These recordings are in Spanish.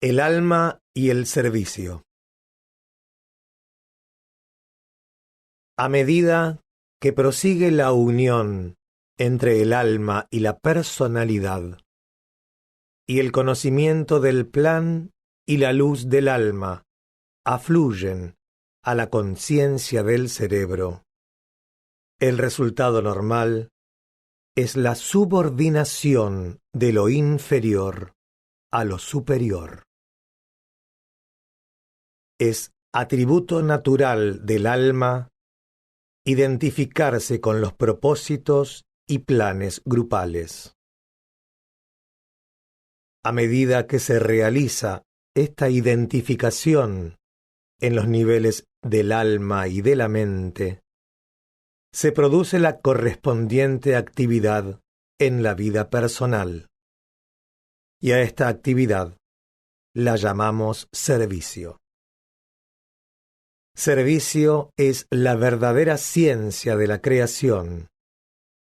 El alma y el servicio. A medida que prosigue la unión entre el alma y la personalidad, y el conocimiento del plan y la luz del alma afluyen a la conciencia del cerebro, el resultado normal es la subordinación de lo inferior a lo superior. Es atributo natural del alma identificarse con los propósitos y planes grupales. A medida que se realiza esta identificación en los niveles del alma y de la mente, se produce la correspondiente actividad en la vida personal. Y a esta actividad la llamamos servicio. Servicio es la verdadera ciencia de la creación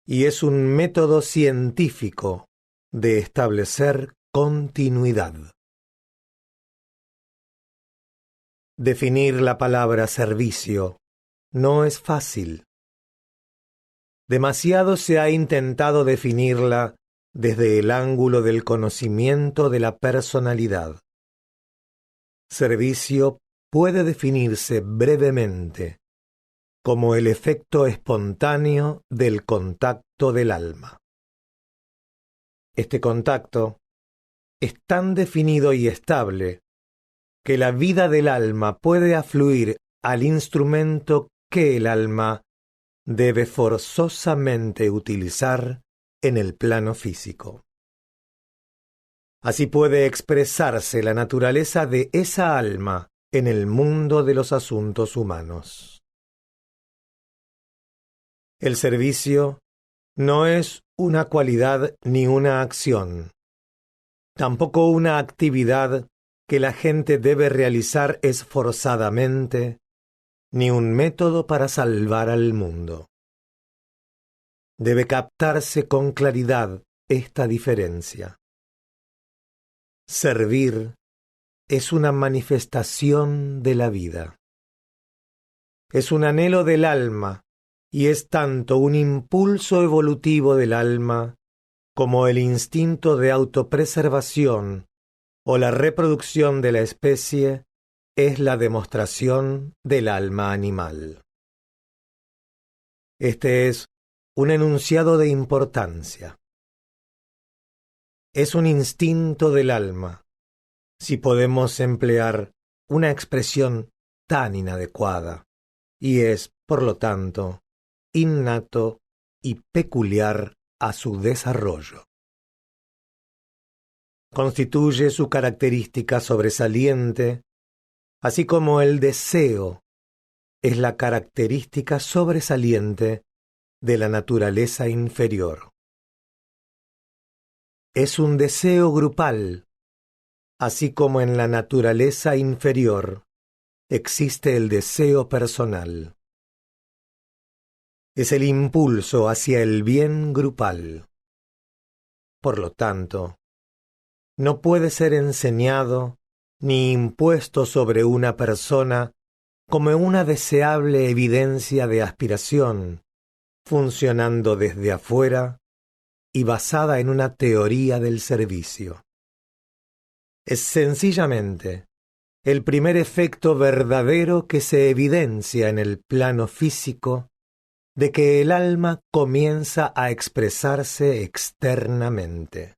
y es un método científico de establecer continuidad. Definir la palabra servicio no es fácil. Demasiado se ha intentado definirla desde el ángulo del conocimiento de la personalidad. Servicio puede definirse brevemente como el efecto espontáneo del contacto del alma. Este contacto es tan definido y estable que la vida del alma puede afluir al instrumento que el alma debe forzosamente utilizar en el plano físico. Así puede expresarse la naturaleza de esa alma en el mundo de los asuntos humanos. El servicio no es una cualidad ni una acción, tampoco una actividad que la gente debe realizar esforzadamente, ni un método para salvar al mundo. Debe captarse con claridad esta diferencia. Servir es una manifestación de la vida. Es un anhelo del alma y es tanto un impulso evolutivo del alma como el instinto de autopreservación o la reproducción de la especie es la demostración del alma animal. Este es un enunciado de importancia. Es un instinto del alma, si podemos emplear una expresión tan inadecuada, y es, por lo tanto, innato y peculiar a su desarrollo. Constituye su característica sobresaliente, así como el deseo es la característica sobresaliente de la naturaleza inferior. Es un deseo grupal, así como en la naturaleza inferior existe el deseo personal. Es el impulso hacia el bien grupal. Por lo tanto, no puede ser enseñado ni impuesto sobre una persona como una deseable evidencia de aspiración, funcionando desde afuera y basada en una teoría del servicio. Es sencillamente el primer efecto verdadero que se evidencia en el plano físico de que el alma comienza a expresarse externamente.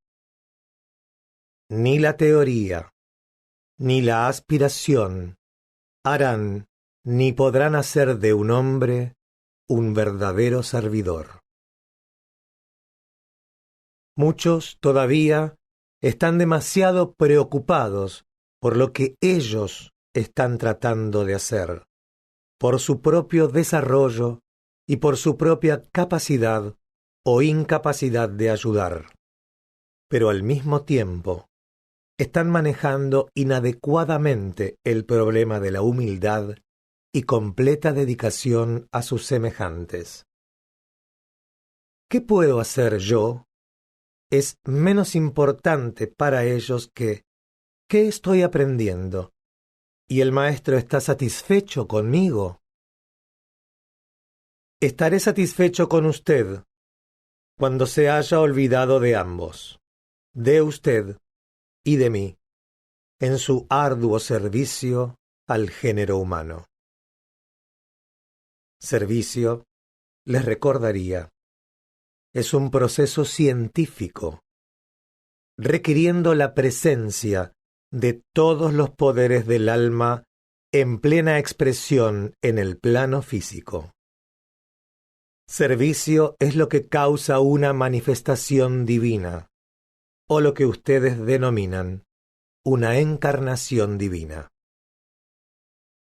Ni la teoría, ni la aspiración harán ni podrán hacer de un hombre un verdadero servidor. Muchos todavía están demasiado preocupados por lo que ellos están tratando de hacer, por su propio desarrollo y por su propia capacidad o incapacidad de ayudar. Pero al mismo tiempo, están manejando inadecuadamente el problema de la humildad y completa dedicación a sus semejantes. ¿Qué puedo hacer yo? Es menos importante para ellos que ¿qué estoy aprendiendo? ¿Y el maestro está satisfecho conmigo? Estaré satisfecho con usted cuando se haya olvidado de ambos, de usted y de mí, en su arduo servicio al género humano. Servicio, les recordaría, es un proceso científico, requiriendo la presencia de todos los poderes del alma en plena expresión en el plano físico. Servicio es lo que causa una manifestación divina, o lo que ustedes denominan una encarnación divina.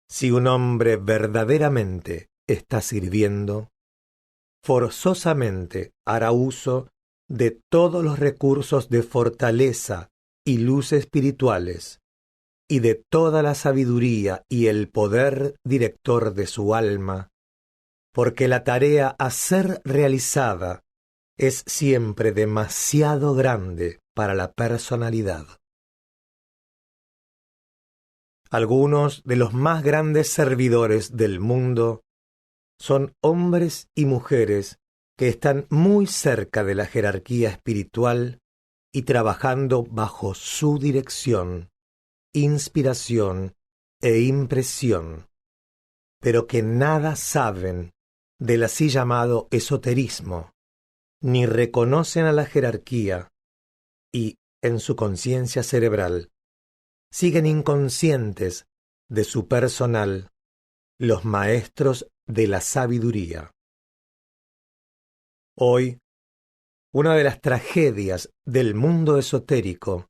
Si un hombre verdaderamente está sirviendo, forzosamente hará uso de todos los recursos de fortaleza y luz espirituales, y de toda la sabiduría y el poder director de su alma, porque la tarea a ser realizada es siempre demasiado grande para la personalidad. Algunos de los más grandes servidores del mundo son hombres y mujeres que están muy cerca de la jerarquía espiritual y trabajando bajo su dirección, inspiración e impresión, pero que nada saben del así llamado esoterismo, ni reconocen a la jerarquía y, en su conciencia cerebral, siguen inconscientes de su personal, los maestros de la sabiduría. Hoy, una de las tragedias del mundo esotérico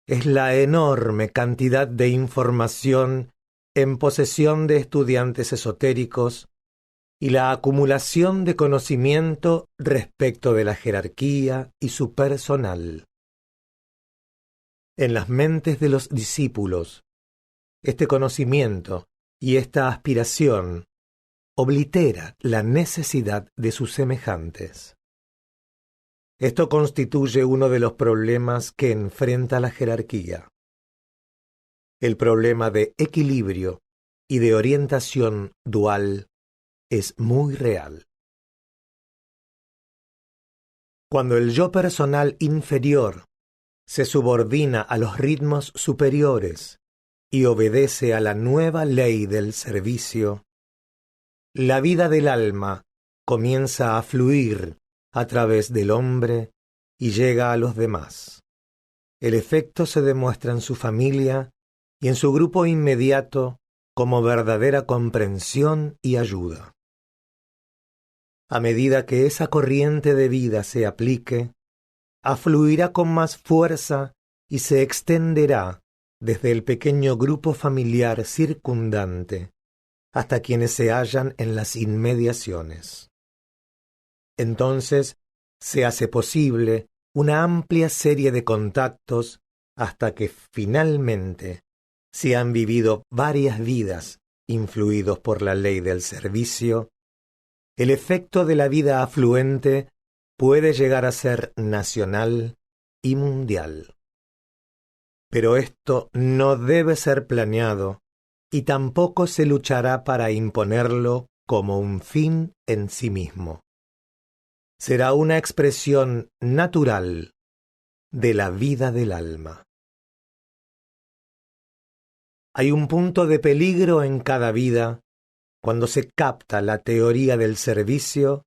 es la enorme cantidad de información en posesión de estudiantes esotéricos y la acumulación de conocimiento respecto de la jerarquía y su personal. En las mentes de los discípulos, este conocimiento y esta aspiración oblitera la necesidad de sus semejantes. Esto constituye uno de los problemas que enfrenta la jerarquía. El problema de equilibrio y de orientación dual es muy real. Cuando el yo personal inferior se subordina a los ritmos superiores y obedece a la nueva ley del servicio, la vida del alma comienza a fluir a través del hombre y llega a los demás. El efecto se demuestra en su familia y en su grupo inmediato como verdadera comprensión y ayuda. A medida que esa corriente de vida se aplique, afluirá con más fuerza y se extenderá desde el pequeño grupo familiar circundante hasta quienes se hallan en las inmediaciones. Entonces se hace posible una amplia serie de contactos hasta que finalmente se han vivido varias vidas influidos por la ley del servicio. El efecto de la vida afluente puede llegar a ser nacional y mundial. Pero esto no debe ser planeado y tampoco se luchará para imponerlo como un fin en sí mismo. Será una expresión natural de la vida del alma. Hay un punto de peligro en cada vida cuando se capta la teoría del servicio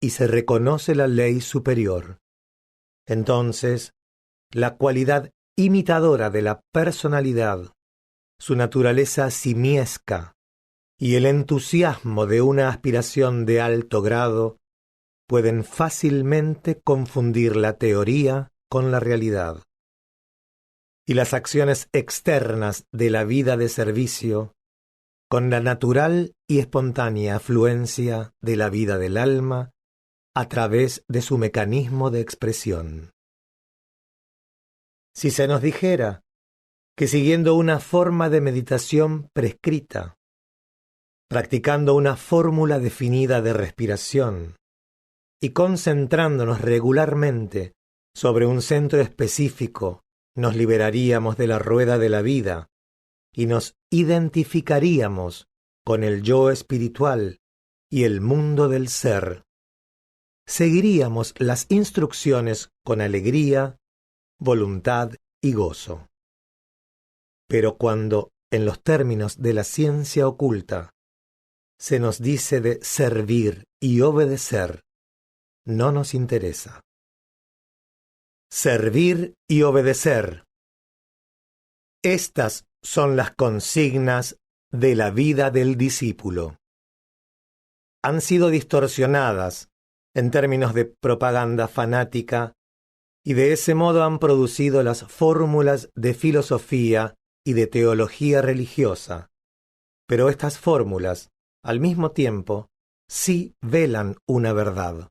y se reconoce la ley superior. Entonces, la cualidad imitadora de la personalidad, su naturaleza simiesca y el entusiasmo de una aspiración de alto grado pueden fácilmente confundir la teoría con la realidad. Y las acciones externas de la vida de servicio, con la natural y espontánea afluencia de la vida del alma a través de su mecanismo de expresión. Si se nos dijera que siguiendo una forma de meditación prescrita, practicando una fórmula definida de respiración y concentrándonos regularmente sobre un centro específico nos liberaríamos de la rueda de la vida y nos identificaríamos con el yo espiritual y el mundo del ser. Seguiríamos las instrucciones con alegría, voluntad y gozo. Pero cuando, en los términos de la ciencia oculta, se nos dice de servir y obedecer, no nos interesa. Servir y obedecer. Estas son las consignas de la vida del discípulo. Han sido distorsionadas en términos de propaganda fanática y de ese modo han producido las fórmulas de filosofía y de teología religiosa. Pero estas fórmulas, al mismo tiempo, sí velan una verdad.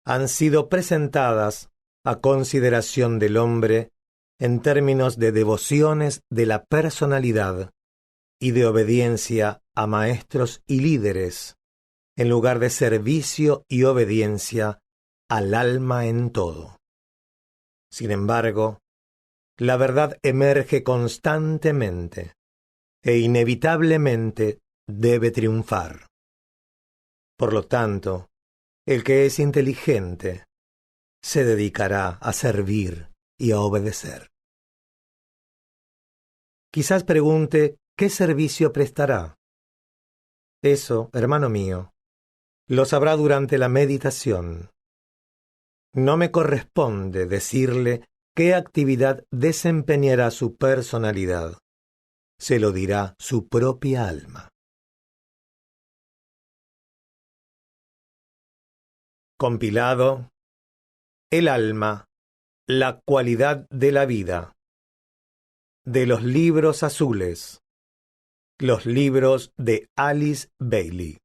Han sido presentadas a consideración del hombre en términos de devociones de la personalidad y de obediencia a maestros y líderes, en lugar de servicio y obediencia al alma en todo. Sin embargo, la verdad emerge constantemente e inevitablemente debe triunfar. Por lo tanto, el que es inteligente se dedicará a servir y a obedecer. Quizás pregunte, ¿qué servicio prestará? Eso, hermano mío, lo sabrá durante la meditación. No me corresponde decirle qué actividad desempeñará su personalidad. Se lo dirá su propia alma. Compilado: El alma, la cualidad de la vida. De los libros azules. Los libros de Alice Bailey.